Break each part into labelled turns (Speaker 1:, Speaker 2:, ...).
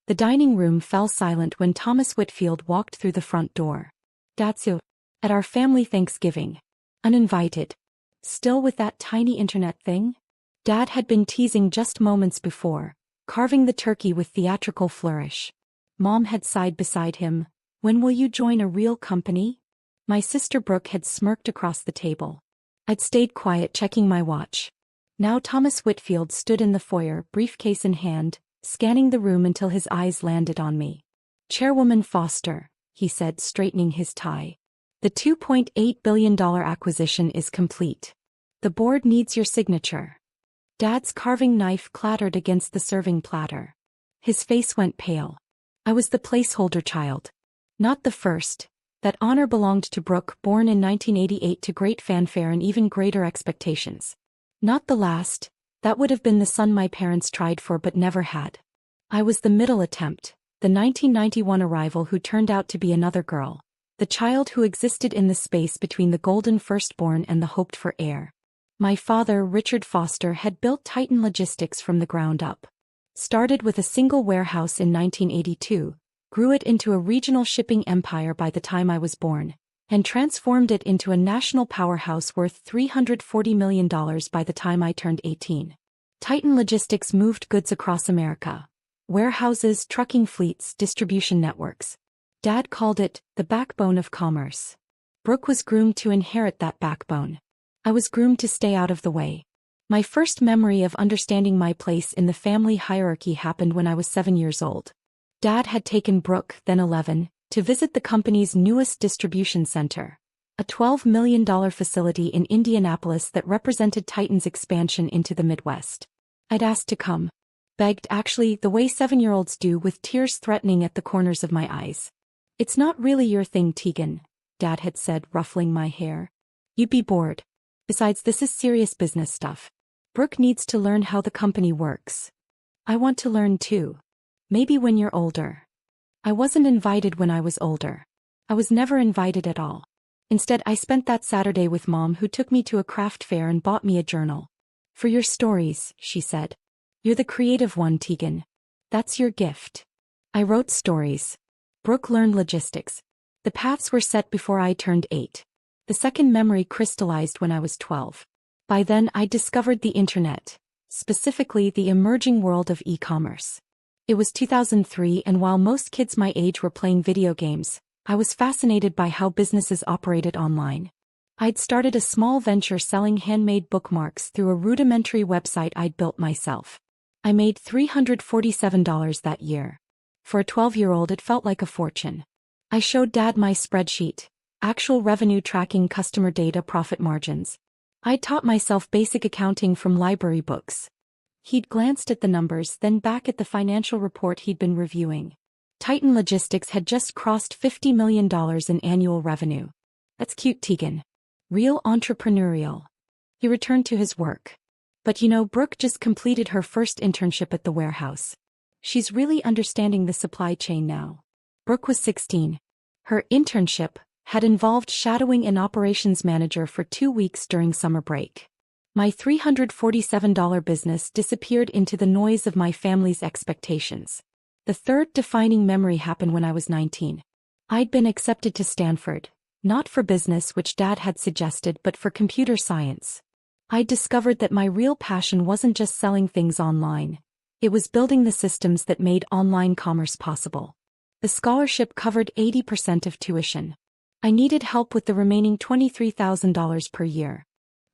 Speaker 1: The dining room fell silent when Thomas Whitfield walked through the front door. "That's you. At our family Thanksgiving. Uninvited. Still with that tiny internet thing?" Dad had been teasing just moments before, carving the turkey with theatrical flourish. Mom had sighed beside him. "When will you join a real company?" My sister Brooke had smirked across the table. I'd stayed quiet, checking my watch. Now Thomas Whitfield stood in the foyer, briefcase in hand, scanning the room until his eyes landed on me. "Chairwoman Foster," he said, straightening his tie. "The $2.8 billion acquisition is complete. The board needs your signature." Dad's carving knife clattered against the serving platter. His face went pale. I was the placeholder child. Not the first. That honor belonged to Brooke, born in 1988 to great fanfare and even greater expectations. Not the last. That would have been the son my parents tried for but never had. I was the middle attempt, the 1991 arrival who turned out to be another girl. The child who existed in the space between the golden firstborn and the hoped-for heir. My father, Richard Foster, had built Titan Logistics from the ground up. Started with a single warehouse in 1982, grew it into a regional shipping empire by the time I was born, and transformed it into a national powerhouse worth $340 million by the time I turned 18. Titan Logistics moved goods across America. Warehouses, trucking fleets, distribution networks. Dad called it the backbone of commerce. Brooke was groomed to inherit that backbone. I was groomed to stay out of the way. My first memory of understanding my place in the family hierarchy happened when I was 7 years old. Dad had taken Brooke, then 11, to visit the company's newest distribution center, a $12 million facility in Indianapolis that represented Titan's expansion into the Midwest. I'd asked to come. Begged, actually, the way 7-year-olds do, with tears threatening at the corners of my eyes. "It's not really your thing, Tegan," Dad had said, ruffling my hair. "You'd be bored. Besides, this is serious business stuff. Brooke needs to learn how the company works." "I want to learn too. Maybe when you're older." I wasn't invited when I was older. I was never invited at all. Instead, I spent that Saturday with Mom, who took me to a craft fair and bought me a journal. "For your stories," she said. "You're the creative one, Tegan. That's your gift." I wrote stories. Brooke learned logistics. The paths were set before I turned 8. The second memory crystallized when I was 12. By then, I'd discovered the internet, specifically the emerging world of e-commerce. It was 2003, and while most kids my age were playing video games, I was fascinated by how businesses operated online. I'd started a small venture selling handmade bookmarks through a rudimentary website I'd built myself. I made $347 that year. For a 12-year-old, it felt like a fortune. I showed Dad my spreadsheet, actual revenue tracking, customer data, profit margins. I'd taught myself basic accounting from library books. He'd glanced at the numbers, then back at the financial report he'd been reviewing. Titan Logistics had just crossed $50 million in annual revenue. "That's cute, Tegan. Real entrepreneurial." He returned to his work. "But you know, Brooke just completed her first internship at the warehouse. She's really understanding the supply chain now." Brooke was 16. Her internship had involved shadowing an operations manager for 2 weeks during summer break. My $347 business disappeared into the noise of my family's expectations. The third defining memory happened when I was 19. I'd been accepted to Stanford, not for business, which Dad had suggested, but for computer science. I'd discovered that my real passion wasn't just selling things online. It was building the systems that made online commerce possible. The scholarship covered 80% of tuition. I needed help with the remaining $23,000 per year.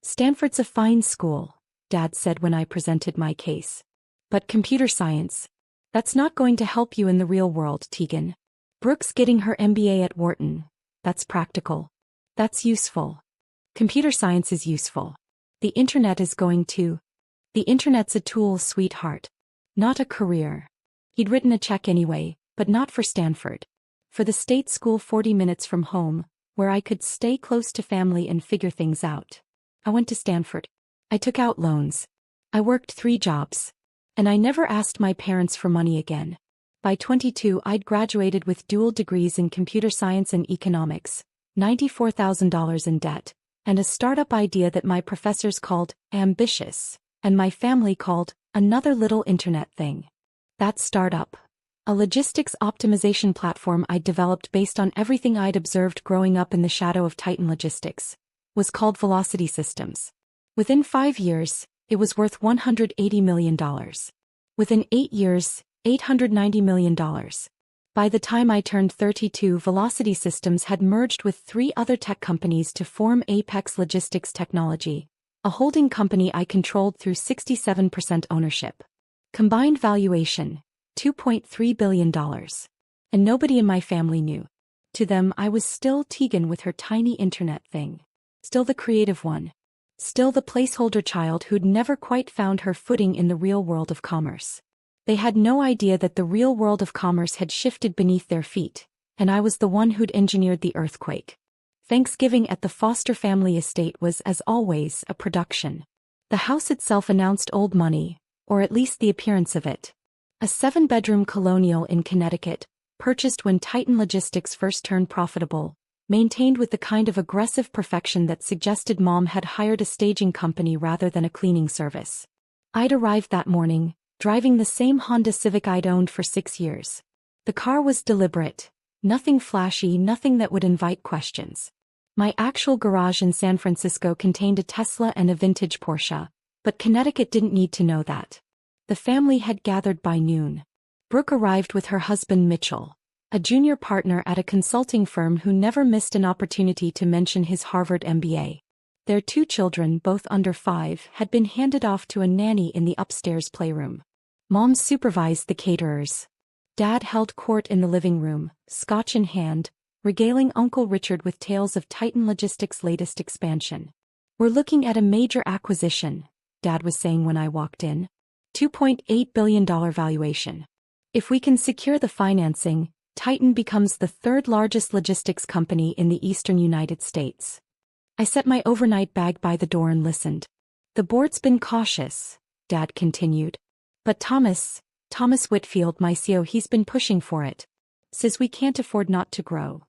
Speaker 1: "Stanford's a fine school," Dad said when I presented my case. "But computer science, that's not going to help you in the real world, Tegan. Brooke's getting her MBA at Wharton. That's practical. That's useful. Computer science is useful. The internet is going to. The internet's a tool, sweetheart. Not a career." He'd written a check anyway, but not for Stanford. For the state school 40 minutes from home, where I could stay close to family and figure things out. I went to Stanford. I took out loans. I worked 3 jobs. And I never asked my parents for money again. By 22, I'd graduated with dual degrees in computer science and economics, $94,000 in debt, and a startup idea that my professors called ambitious, and my family called another little internet thing. That startup, a logistics optimization platform I'd developed based on everything I'd observed growing up in the shadow of Titan Logistics, was called Velocity Systems. Within 5 years, it was worth $180 million. Within 8 years, $890 million. By the time I turned 32, Velocity Systems had merged with 3 other tech companies to form Apex Logistics Technology, a holding company I controlled through 67% ownership. Combined valuation, $2.3 billion. And nobody in my family knew. To them, I was still Tegan with her tiny internet thing. Still the creative one. Still the placeholder child who'd never quite found her footing in the real world of commerce. They had no idea that the real world of commerce had shifted beneath their feet, and I was the one who'd engineered the earthquake. Thanksgiving at the Foster family estate was, as always, a production. The house itself announced old money, or at least the appearance of it. A 7-bedroom colonial in Connecticut, purchased when Titan Logistics first turned profitable, maintained with the kind of aggressive perfection that suggested Mom had hired a staging company rather than a cleaning service. I'd arrived that morning, driving the same Honda Civic I'd owned for 6 years. The car was deliberate, nothing flashy, nothing that would invite questions. My actual garage in San Francisco contained a Tesla and a vintage Porsche, but Connecticut didn't need to know that. The family had gathered by noon. Brooke arrived with her husband Mitchell, a junior partner at a consulting firm who never missed an opportunity to mention his Harvard MBA. Their 2 children, both under 5, had been handed off to a nanny in the upstairs playroom. Mom supervised the caterers. Dad held court in the living room, scotch in hand, regaling Uncle Richard with tales of Titan Logistics' latest expansion. "We're looking at a major acquisition," Dad was saying when I walked in. $2.8 billion valuation. If we can secure the financing, Titan becomes the 3rd largest logistics company in the eastern United States. I set my overnight bag by the door and listened. "The board's been cautious," Dad continued. "But Thomas Whitfield, my CEO, he's been pushing for it. Says we can't afford not to grow."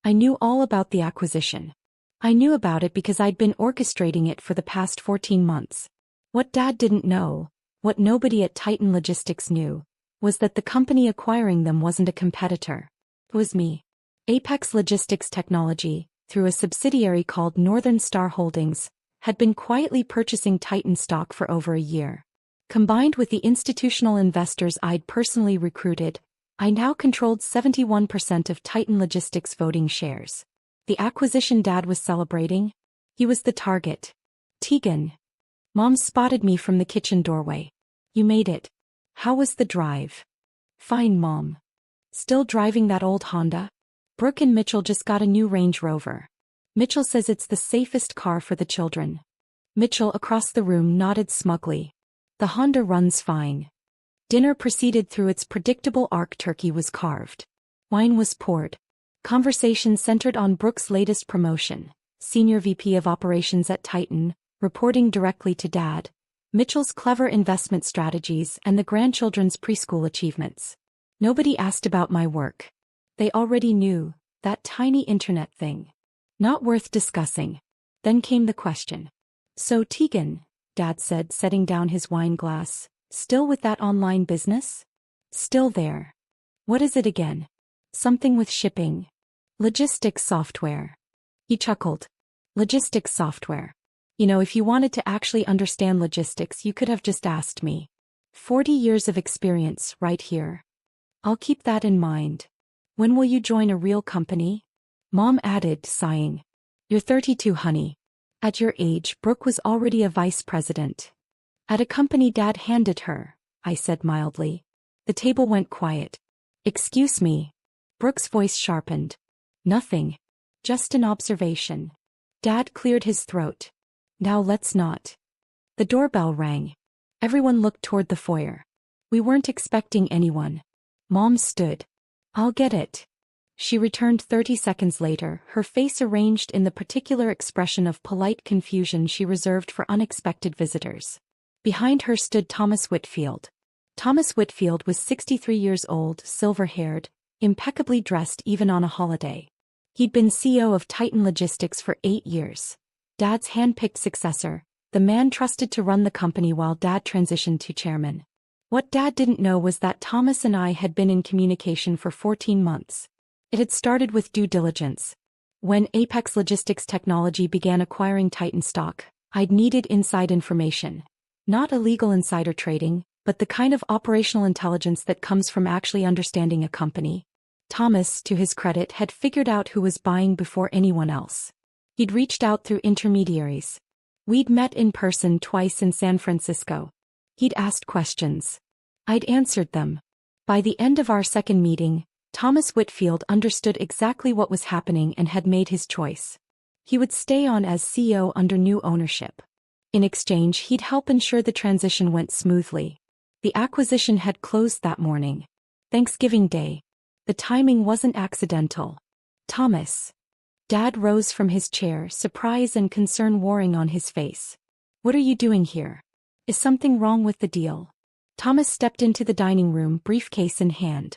Speaker 1: I knew all about the acquisition. I knew about it because I'd been orchestrating it for the past 14 months. What Dad didn't know, what nobody at Titan Logistics knew, was that the company acquiring them wasn't a competitor. It was me. Apex Logistics Technology, through a subsidiary called Northern Star Holdings, had been quietly purchasing Titan stock for over a year. Combined with the institutional investors I'd personally recruited, I now controlled 71% of Titan Logistics voting shares. The acquisition Dad was celebrating? He was the target. "Tegan." Mom spotted me from the kitchen doorway. "You made it. How was the drive?" "Fine, Mom." "Still driving that old Honda?" "Brooke and Mitchell just got a new Range Rover. Mitchell says it's the safest car for the children." Mitchell across the room nodded smugly. "The Honda runs fine." Dinner proceeded through its predictable arc. Turkey was carved. Wine was poured. Conversation centered on Brooke's latest promotion, Senior VP of Operations at Titan, reporting directly to Dad, Mitchell's clever investment strategies, and the grandchildren's preschool achievements. Nobody asked about my work. They already knew, that tiny internet thing. Not worth discussing. Then came the question. "So Tegan," Dad said, setting down his wine glass, "still with that online business?" "Still there." "What is it again?" "Something with shipping. Logistics software." He chuckled. "Logistics software. You know, if you wanted to actually understand logistics, you could have just asked me. 40 years of experience right here. I'll keep that in mind. When will you join a real company?" Mom added, sighing. "You're 32, honey. At your age, Brooke was already a vice president." "At a company Dad handed her," I said mildly. The table went quiet. "Excuse me." Brooke's voice sharpened. "Nothing. Just an observation." Dad cleared his throat. "Now let's not." The doorbell rang. Everyone looked toward the foyer. We weren't expecting anyone. Mom stood. "I'll get it." She returned 30 seconds later, her face arranged in the particular expression of polite confusion she reserved for unexpected visitors. Behind her stood Thomas Whitfield. Thomas Whitfield was 63 years old, silver-haired, impeccably dressed even on a holiday. He'd been CEO of Titan Logistics for 8 years. Dad's hand-picked successor, the man trusted to run the company while Dad transitioned to chairman. What Dad didn't know was that Thomas and I had been in communication for 14 months. It had started with due diligence. When Apex Logistics Technology began acquiring Titan stock, I'd needed inside information. Not illegal insider trading, but the kind of operational intelligence that comes from actually understanding a company. Thomas, to his credit, had figured out who was buying before anyone else. He'd reached out through intermediaries. We'd met in person twice in San Francisco. He'd asked questions. I'd answered them. By the end of our second meeting, Thomas Whitfield understood exactly what was happening and had made his choice. He would stay on as CEO under new ownership. In exchange, he'd help ensure the transition went smoothly. The acquisition had closed that morning. Thanksgiving Day. The timing wasn't accidental. Thomas. Dad rose from his chair, surprise and concern warring on his face. What are you doing here? Is something wrong with the deal? Thomas stepped into the dining room, briefcase in hand.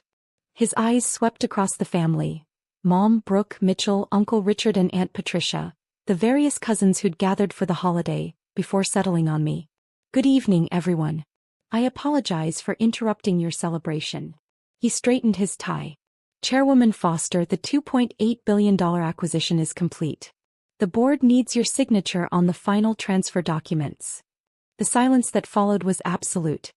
Speaker 1: His eyes swept across the family. Mom, Brooke, Mitchell, Uncle Richard and Aunt Patricia, the various cousins who'd gathered for the holiday, before settling on me. Good evening, everyone. I apologize for interrupting your celebration. He straightened his tie. Chairwoman Foster, the $2.8 billion acquisition is complete. The board needs your signature on the final transfer documents. The silence that followed was absolute.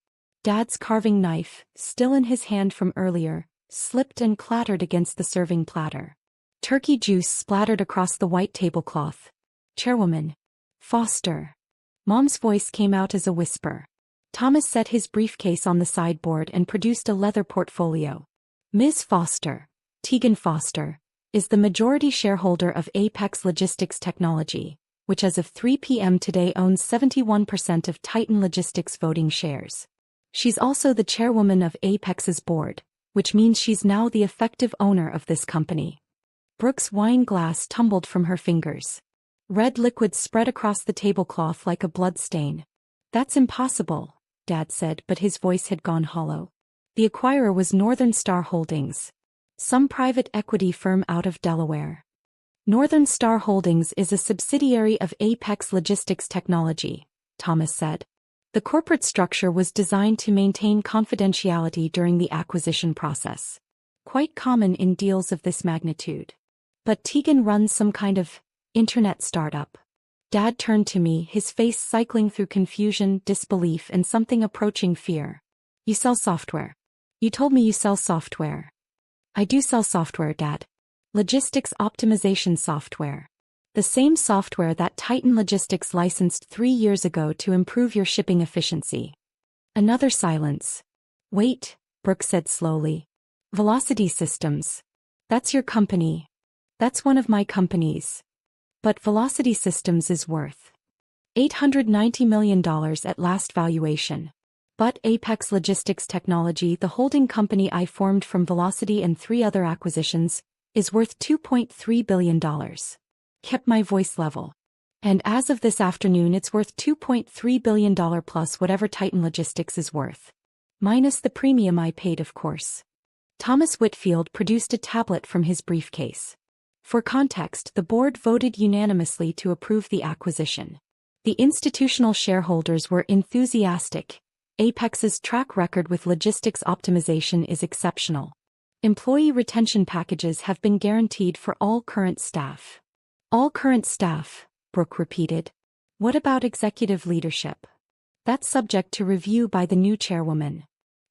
Speaker 1: Dad's carving knife, still in his hand from earlier, slipped and clattered against the serving platter. Turkey juice splattered across the white tablecloth. Chairwoman Foster. Mom's voice came out as a whisper. Thomas set his briefcase on the sideboard and produced a leather portfolio. Ms. Foster, Tegan Foster, is the majority shareholder of Apex Logistics Technology, which as of 3 p.m. today owns 71% of Titan Logistics voting shares. She's also the chairwoman of Apex's board, which means she's now the effective owner of this company. Brooke's wine glass tumbled from her fingers. Red liquid spread across the tablecloth like a blood stain. That's impossible, Dad said, but his voice had gone hollow. The acquirer was Northern Star Holdings, some private equity firm out of Delaware. Northern Star Holdings is a subsidiary of Apex Logistics Technology, Thomas said. The corporate structure was designed to maintain confidentiality during the acquisition process. Quite common in deals of this magnitude. But Tegan runs some kind of internet startup. Dad turned to me, his face cycling through confusion, disbelief, and something approaching fear. You sell software. You told me you sell software. I do sell software, Dad. Logistics optimization software. The same software that Titan Logistics licensed 3 years ago to improve your shipping efficiency. Another silence. Wait, Brooke said slowly. Velocity Systems. That's your company. That's one of my companies. But Velocity Systems is worth $890 million at last valuation. But Apex Logistics Technology, the holding company I formed from Velocity and 3 other acquisitions, is worth $2.3 billion. Kept my voice level. And as of this afternoon, it's worth $2.3 billion plus whatever Titan Logistics is worth. Minus the premium I paid, of course. Thomas Whitfield produced a tablet from his briefcase. For context, the board voted unanimously to approve the acquisition. The institutional shareholders were enthusiastic. Apex's track record with logistics optimization is exceptional. Employee retention packages have been guaranteed for all current staff. All current staff, Brooke repeated. What about executive leadership? That's subject to review by the new chairwoman.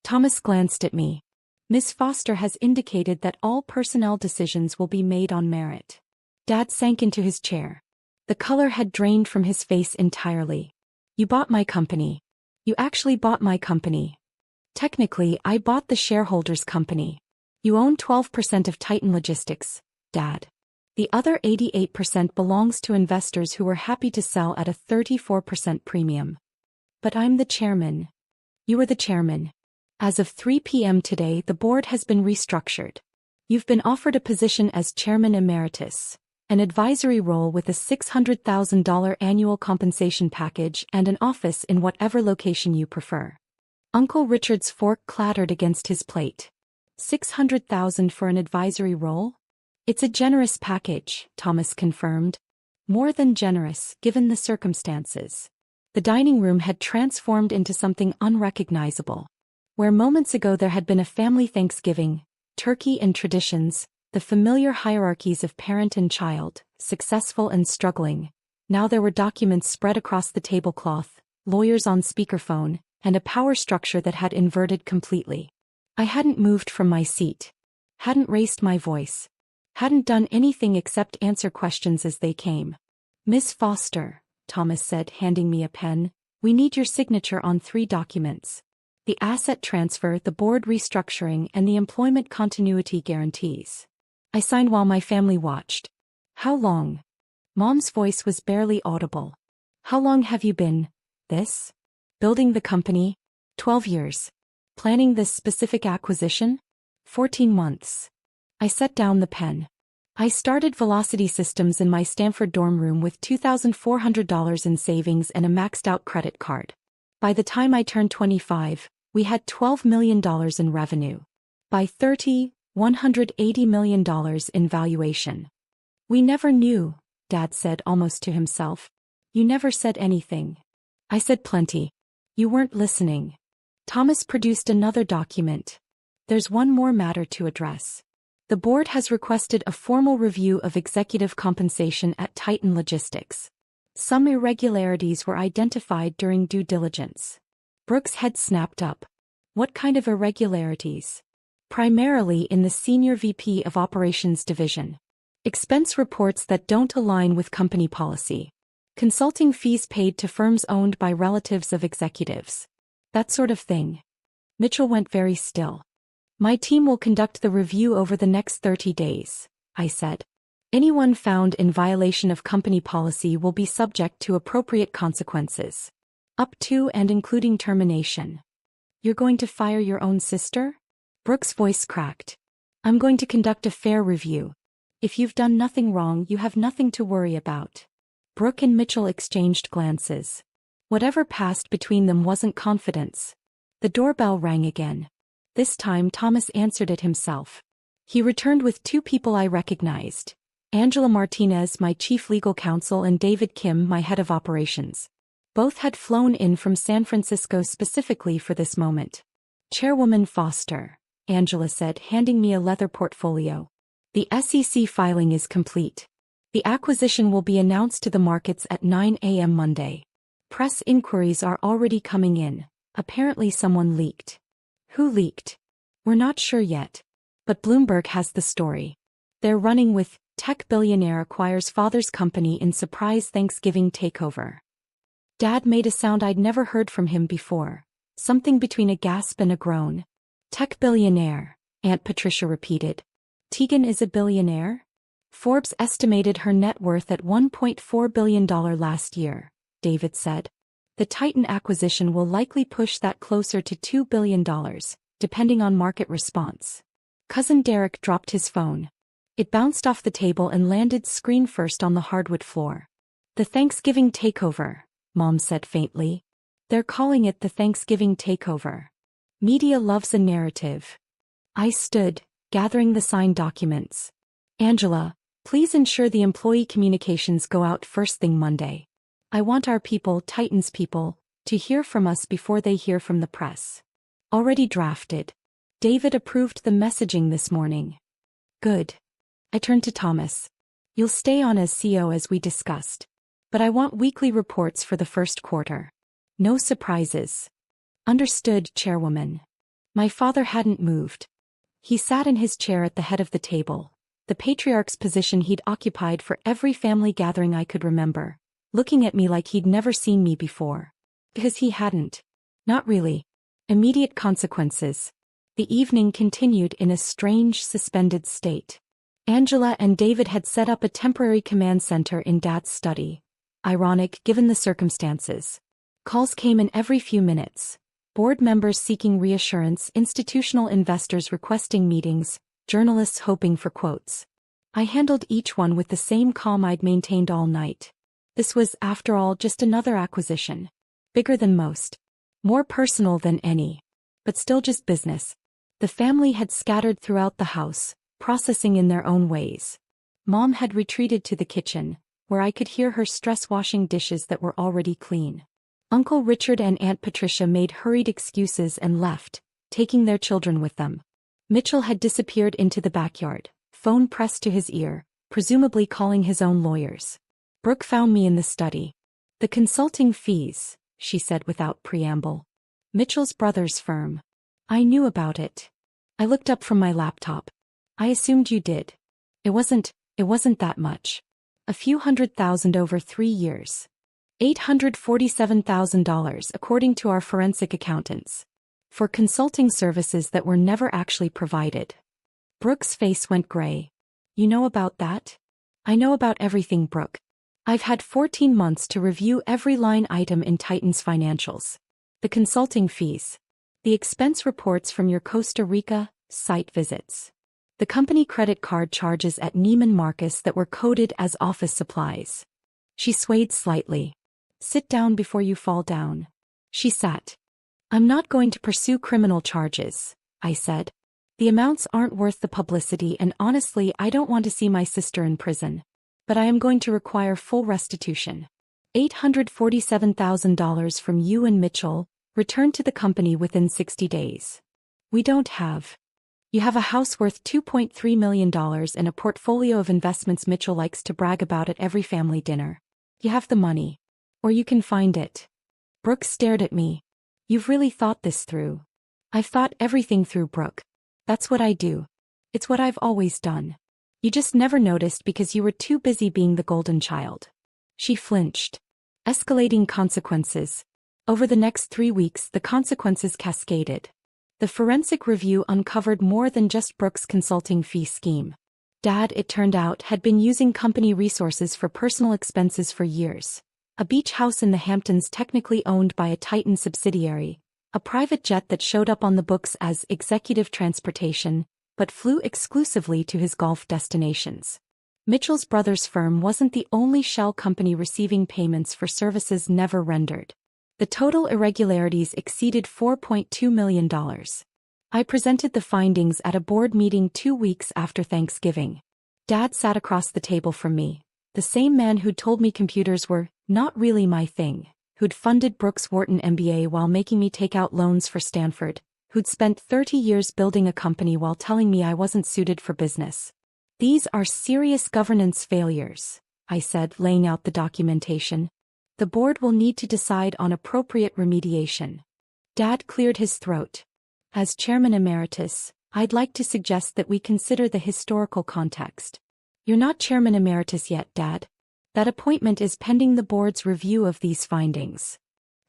Speaker 1: Thomas glanced at me. Ms. Foster has indicated that all personnel decisions will be made on merit. Dad sank into his chair. The color had drained from his face entirely. You bought my company. You actually bought my company. Technically, I bought the shareholders' company. You own 12% of Titan Logistics, Dad. The other 88% belongs to investors who were happy to sell at a 34% premium. But I'm the chairman. You are the chairman. As of 3 p.m. today, the board has been restructured. You've been offered a position as chairman emeritus, an advisory role with a $600,000 annual compensation package and an office in whatever location you prefer. Uncle Richard's fork clattered against his plate. $600,000 for an advisory role? It's a generous package, Thomas confirmed. More than generous, given the circumstances. The dining room had transformed into something unrecognizable. Where moments ago there had been a family Thanksgiving, turkey and traditions, the familiar hierarchies of parent and child, successful and struggling, now there were documents spread across the tablecloth, lawyers on speakerphone, and a power structure that had inverted completely. I hadn't moved from my seat. Hadn't raised my voice. Hadn't done anything except answer questions as they came. "Miss Foster," Thomas said, handing me a pen, "we need your signature on 3 documents. The asset transfer, the board restructuring, and the employment continuity guarantees." I signed while my family watched. "How long?" Mom's voice was barely audible. "How long have you been, building the company?" 12 years. "Planning this specific acquisition?" 14 months. I set down the pen. I started Velocity Systems in my Stanford dorm room with $2,400 in savings and a maxed-out credit card. By the time I turned 25, we had $12 million in revenue. By 30, $180 million in valuation. "We never knew," Dad said almost to himself. "You never said anything." I said plenty. "You weren't listening." Thomas produced another document. "There's one more matter to address. The board has requested a formal review of executive compensation at Titan Logistics. Some irregularities were identified during due diligence." Brooks' head snapped up. "What kind of irregularities?" "Primarily in the Senior VP of Operations Division. Expense reports that don't align with company policy. Consulting fees paid to firms owned by relatives of executives. That sort of thing." Mitchell went very still. "My team will conduct the review over the next 30 days, I said. "Anyone found in violation of company policy will be subject to appropriate consequences. Up to and including termination." "You're going to fire your own sister?" Brooks' voice cracked. "I'm going to conduct a fair review. If you've done nothing wrong, you have nothing to worry about." Brooke and Mitchell exchanged glances. Whatever passed between them wasn't confidence. The doorbell rang again. This time Thomas answered it himself. He returned with 2 people I recognized. Angela Martinez, my chief legal counsel, and David Kim, my head of operations. Both had flown in from San Francisco specifically for this moment. "Chairwoman Foster," Angela said, handing me a leather portfolio. "The SEC filing is complete. The acquisition will be announced to the markets at 9 a.m. Monday. Press inquiries are already coming in. Apparently someone leaked." "Who leaked?" "We're not sure yet. But Bloomberg has the story. They're running with tech billionaire acquires father's company in surprise Thanksgiving takeover." Dad made a sound I'd never heard from him before. Something between a gasp and a groan. "Tech billionaire," Aunt Patricia repeated. "Tegan is a billionaire?" "Forbes estimated her net worth at $1.4 billion last year," David said. "The Titan acquisition will likely push that closer to $2 billion, depending on market response." Cousin Derek dropped his phone. It bounced off the table and landed screen first on the hardwood floor. "The Thanksgiving takeover," Mom said faintly. "They're calling it the Thanksgiving takeover. Media loves a narrative." I stood, gathering the signed documents. "Angela, please ensure the employee communications go out first thing Monday. I want our people, Titan's people, to hear from us before they hear from the press." "Already drafted. David approved the messaging this morning." "Good." I turned to Thomas. "You'll stay on as CEO as we discussed. But I want weekly reports for the first quarter. No surprises." "Understood, Chairwoman." My father hadn't moved. He sat in his chair at the head of the table, the patriarch's position he'd occupied for every family gathering I could remember, looking at me like he'd never seen me before. Because he hadn't. Not really. Immediate consequences. The evening continued in a strange, suspended state. Angela and David had set up a temporary command center in Dad's study. Ironic, given the circumstances. Calls came in every few minutes. Board members seeking reassurance, institutional investors requesting meetings, journalists hoping for quotes. I handled each one with the same calm I'd maintained all night. This was, after all, just another acquisition. Bigger than most. More personal than any. But still just business. The family had scattered throughout the house, processing in their own ways. Mom had retreated to the kitchen, where I could hear her stress washing dishes that were already clean. Uncle Richard and Aunt Patricia made hurried excuses and left, taking their children with them. Mitchell had disappeared into the backyard, phone pressed to his ear, presumably calling his own lawyers. Brooke found me in the study. The consulting fees, she said without preamble. Mitchell's brother's firm. I knew about it. I looked up from my laptop. I assumed you did. It wasn't that much. A few $100,000 over 3 years. $847,000 according to our forensic accountants. For consulting services that were never actually provided. Brooke's face went gray. You know about that? I know about everything, Brooke. I've had 14 months to review every line item in Titan's financials. The consulting fees. The expense reports from your Costa Rica site visits. The company credit card charges at Neiman Marcus that were coded as office supplies. She swayed slightly. Sit down before you fall down. She sat. I'm not going to pursue criminal charges, I said. The amounts aren't worth the publicity, and honestly I don't want to see my sister in prison. But I am going to require full restitution. $847,000 from you and Mitchell, returned to the company within 60 days. We don't have. You have a house worth $2.3 million and a portfolio of investments Mitchell likes to brag about at every family dinner. You have the money. Or you can find it. Brooke stared at me. You've really thought this through. I've thought everything through, Brooke. That's what I do. It's what I've always done. You just never noticed because you were too busy being the golden child. She flinched. Escalating consequences. Over the next 3 weeks, the consequences cascaded. The forensic review uncovered more than just Brooke's consulting fee scheme. Dad, it turned out, had been using company resources for personal expenses for years. A beach house in the Hamptons technically owned by a Titan subsidiary, a private jet that showed up on the books as executive transportation, but flew exclusively to his golf destinations. Mitchell's brother's firm wasn't the only shell company receiving payments for services never rendered. The total irregularities exceeded $4.2 million. I presented the findings at a board meeting 2 weeks after Thanksgiving. Dad sat across the table from me, the same man who'd told me computers were not really my thing, who'd funded Brooks Wharton MBA while making me take out loans for Stanford, who'd spent 30 years building a company while telling me I wasn't suited for business. These are serious governance failures, I said, laying out the documentation. The board will need to decide on appropriate remediation. Dad cleared his throat. As chairman emeritus, I'd like to suggest that we consider the historical context. You're not chairman emeritus yet, Dad. That appointment is pending the board's review of these findings.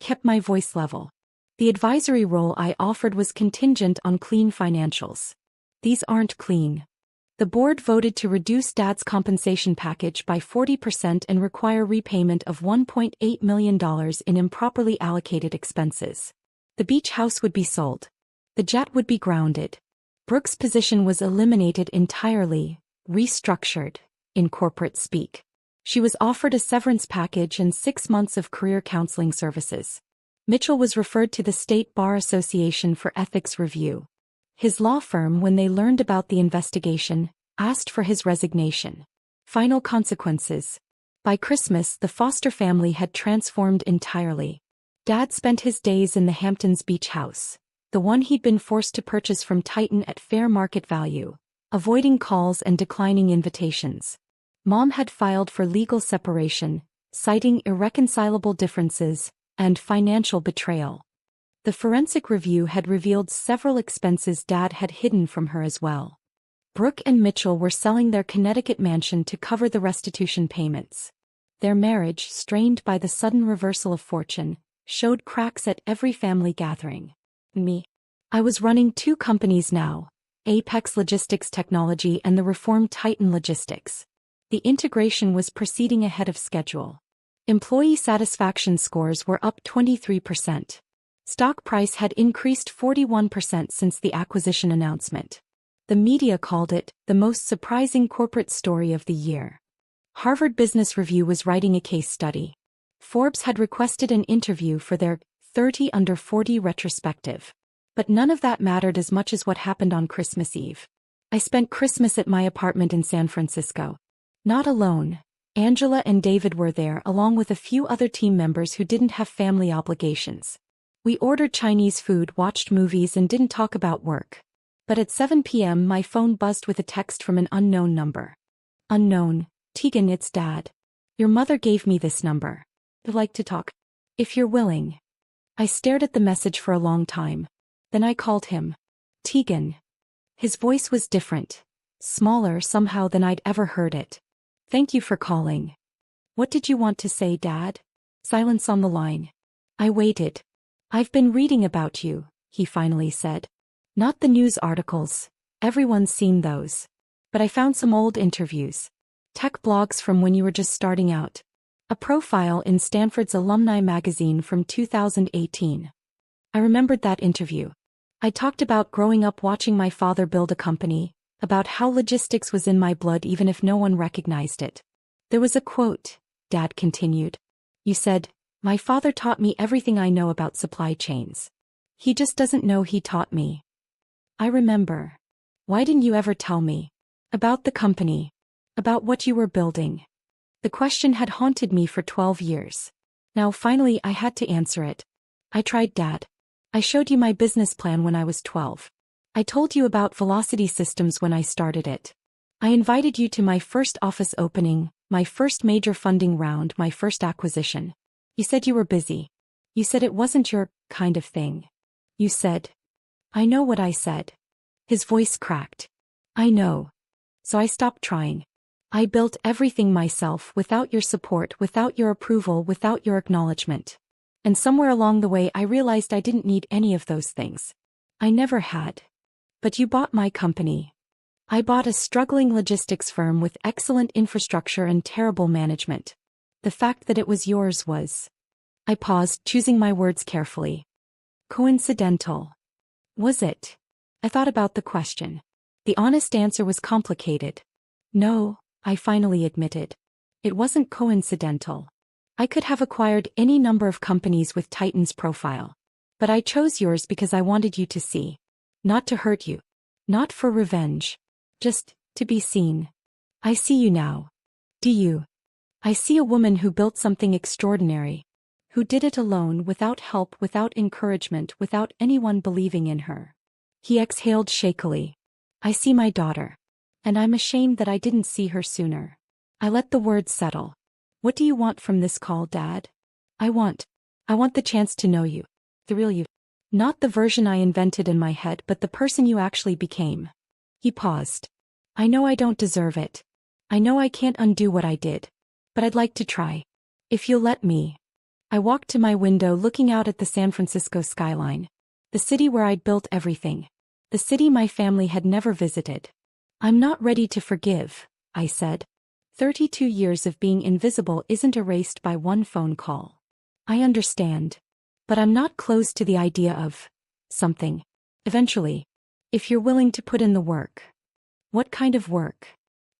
Speaker 1: Kept my voice level. The advisory role I offered was contingent on clean financials. These aren't clean. The board voted to reduce Dad's compensation package by 40% and require repayment of $1.8 million in improperly allocated expenses. The beach house would be sold. The jet would be grounded. Brooke's position was eliminated entirely, restructured, in corporate speak. She was offered a severance package and 6 months of career counseling services. Mitchell was referred to the State Bar Association for ethics review. His law firm, when they learned about the investigation, asked for his resignation. Final consequences. By Christmas, the Foster family had transformed entirely. Dad spent his days in the Hamptons beach house, the one he'd been forced to purchase from Titan at fair market value, avoiding calls and declining invitations. Mom had filed for legal separation, citing irreconcilable differences and financial betrayal. The forensic review had revealed several expenses Dad had hidden from her as well. Brooke and Mitchell were selling their Connecticut mansion to cover the restitution payments. Their marriage, strained by the sudden reversal of fortune, showed cracks at every family gathering. Me. I was running 2 companies now, Apex Logistics Technology and the reformed Titan Logistics. The integration was proceeding ahead of schedule. Employee satisfaction scores were up 23%. Stock price had increased 41% since the acquisition announcement. The media called it the most surprising corporate story of the year. Harvard Business Review was writing a case study. Forbes had requested an interview for their 30 Under 40 retrospective. But none of that mattered as much as what happened on Christmas Eve. I spent Christmas at my apartment in San Francisco. Not alone. Angela and David were there along with a few other team members who didn't have family obligations. We ordered Chinese food, watched movies, and didn't talk about work. But at 7 p.m. my phone buzzed with a text from an unknown number. Unknown, Tegan, it's Dad. Your mother gave me this number. I'd like to talk. If you're willing. I stared at the message for a long time. Then I called him. Tegan. His voice was different. Smaller somehow than I'd ever heard it. Thank you for calling. What did you want to say, Dad? Silence on the line. I waited. I've been reading about you, he finally said. Not the news articles. Everyone's seen those. But I found some old interviews. Tech blogs from when you were just starting out. A profile in Stanford's alumni magazine from 2018. I remembered that interview. I talked about growing up watching my father build a company, about how logistics was in my blood even if no one recognized it. There was a quote, Dad continued. You said, my father taught me everything I know about supply chains. He just doesn't know he taught me. I remember. Why didn't you ever tell me? About the company. About what you were building. The question had haunted me for 12 years. Now finally I had to answer it. I tried, Dad. I showed you my business plan when I was 12. I told you about Velocity Systems when I started it. I invited you to my first office opening, my first major funding round, my first acquisition. You said you were busy. You said it wasn't your kind of thing. You said. I know what I said. His voice cracked. I know. So I stopped trying. I built everything myself without your support, without your approval, without your acknowledgement. And somewhere along the way I realized I didn't need any of those things. I never had. But you bought my company. I bought a struggling logistics firm with excellent infrastructure and terrible management. The fact that it was yours was. I paused, choosing my words carefully. Coincidental. Was it? I thought about the question. The honest answer was complicated. No, I finally admitted. It wasn't coincidental. I could have acquired any number of companies with Titan's profile. But I chose yours because I wanted you to see. Not to hurt you. Not for revenge. Just to be seen. I see you now. Do you? I see a woman who built something extraordinary. Who did it alone, without help, without encouragement, without anyone believing in her. He exhaled shakily. I see my daughter. And I'm ashamed that I didn't see her sooner. I let the words settle. What do you want from this call, Dad? I want the chance to know you. The real you. Not the version I invented in my head, but the person you actually became. He paused. I know I don't deserve it. I know I can't undo what I did. But I'd like to try. If you'll let me. I walked to my window, looking out at the San Francisco skyline. The city where I'd built everything. The city my family had never visited. I'm not ready to forgive, I said. 32 years of being invisible isn't erased by one phone call. I understand. But I'm not closed to the idea of something. Eventually. If you're willing to put in the work. What kind of work?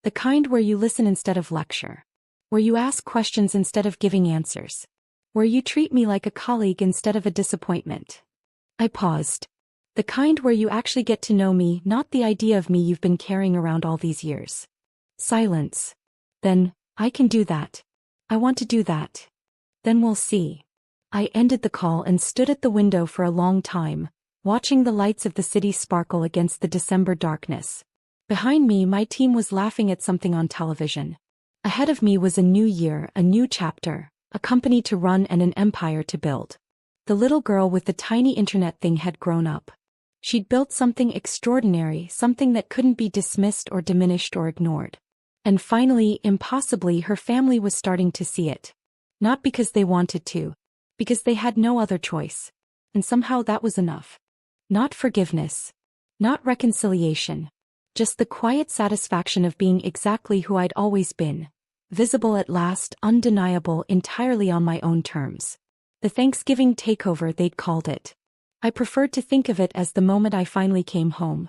Speaker 1: The kind where you listen instead of lecture. Where you ask questions instead of giving answers. Where you treat me like a colleague instead of a disappointment. I paused. The kind where you actually get to know me, not the idea of me you've been carrying around all these years. Silence. Then, I can do that. I want to do that. Then we'll see. I ended the call and stood at the window for a long time, watching the lights of the city sparkle against the December darkness. Behind me, my team was laughing at something on television. Ahead of me was a new year, a new chapter, a company to run and an empire to build. The little girl with the tiny internet thing had grown up. She'd built something extraordinary, something that couldn't be dismissed or diminished or ignored. And finally, impossibly, her family was starting to see it. Not because they wanted to. Because they had no other choice. And somehow that was enough. Not forgiveness. Not reconciliation. Just the quiet satisfaction of being exactly who I'd always been. Visible at last, undeniable, entirely on my own terms. The Thanksgiving takeover, they'd called it. I preferred to think of it as the moment I finally came home.